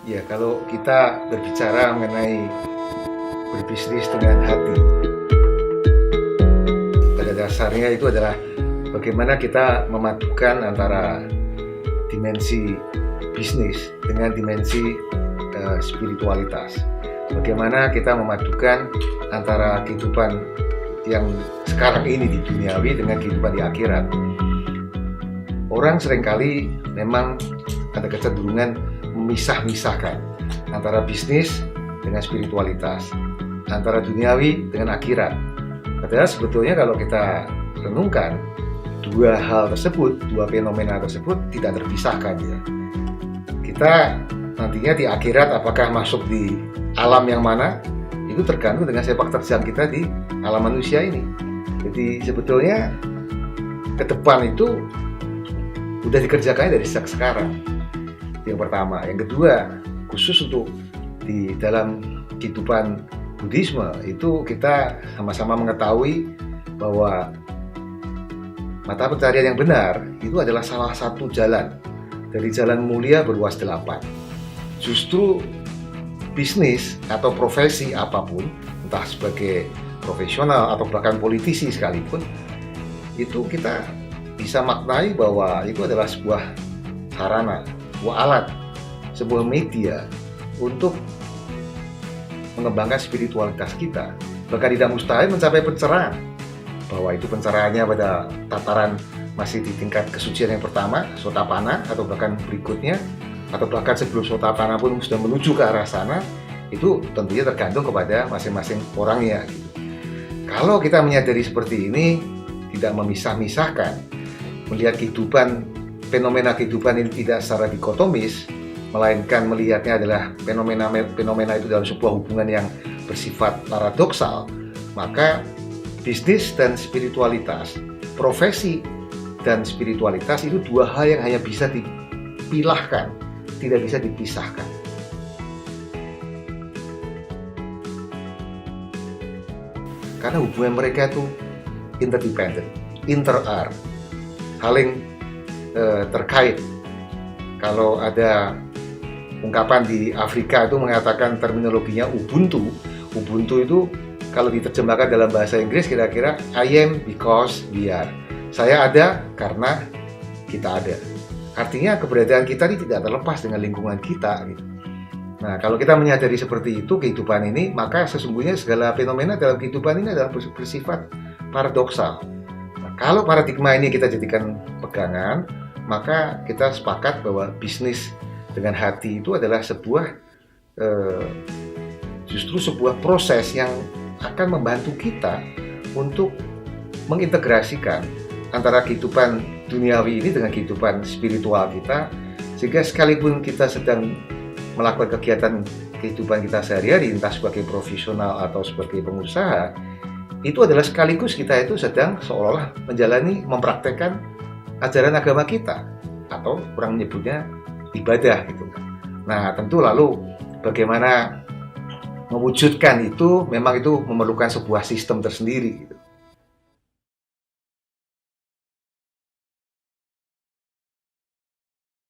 Ya, kalau kita berbicara mengenai berbisnis dengan hati, pada dasarnya itu adalah bagaimana kita memadukan antara dimensi bisnis dengan dimensi spiritualitas. Bagaimana kita memadukan antara kehidupan yang sekarang ini di duniawi dengan kehidupan di akhirat. Orang seringkali memang ada kecenderungan memisah-misahkan antara bisnis dengan spiritualitas, antara duniawi dengan akhirat. Padahal sebetulnya kalau kita renungkan, dua hal tersebut, dua fenomena tersebut tidak terpisahkan ya. Kita nantinya di akhirat apakah masuk di alam yang mana, itu tergantung dengan sepak terjang kita di alam manusia ini. Jadi sebetulnya ke depan itu udah dikerjakan dari sejak sekarang. Yang pertama, yang kedua, khusus untuk di dalam kehidupan Buddhisme itu kita sama-sama mengetahui bahwa mata pencarian yang benar itu adalah salah satu jalan dari jalan mulia berluas 8. Justru bisnis atau profesi apapun, entah sebagai profesional atau bahkan politisi sekalipun, itu kita bisa maknai bahwa itu adalah sebuah sarana, sebuah alat, sebuah media untuk mengembangkan spiritualitas kita. Bahkan tidak mustahil mencapai pencerahan, bahwa itu pencerahannya pada tataran masih di tingkat kesucian yang pertama, Sotapanna, atau bahkan berikutnya, atau bahkan sebelum Sotapanna pun sudah menuju ke arah sana. Itu tentunya tergantung kepada masing-masing orangnya. Kalau kita menyadari seperti ini, tidak memisah-misahkan, melihat kehidupan, fenomena kehidupan ini tidak secara dikotomis, melainkan melihatnya adalah fenomena itu dalam sebuah hubungan yang bersifat paradoksal, maka bisnis dan spiritualitas, profesi dan spiritualitas itu dua hal yang hanya bisa dipilahkan, tidak bisa dipisahkan. Karena hubungan mereka itu interdependent, inter-are, saling terkait. Kalau ada ungkapan di Afrika itu mengatakan terminologinya Ubuntu. Ubuntu itu kalau diterjemahkan dalam bahasa Inggris kira-kira I am because we are. Saya ada karena kita ada. Artinya keberadaan kita ini tidak terlepas dengan lingkungan kita gitu. Nah, kalau kita menyadari seperti itu kehidupan ini, maka sesungguhnya segala fenomena dalam kehidupan ini adalah bersifat paradoksal. Nah, kalau paradigma ini kita jadikan pegangan, maka kita sepakat bahwa bisnis dengan hati itu adalah justru sebuah proses yang akan membantu kita untuk mengintegrasikan antara kehidupan duniawi ini dengan kehidupan spiritual kita, sehingga sekalipun kita sedang melakukan kegiatan kehidupan kita sehari-hari, entah sebagai profesional atau sebagai pengusaha, itu adalah sekaligus kita itu sedang seolah-olah mempraktekkan ajaran agama kita, atau orang menyebutnya ibadah gitu. Nah, tentu lalu bagaimana mewujudkan itu, memang itu memerlukan sebuah sistem tersendiri gitu.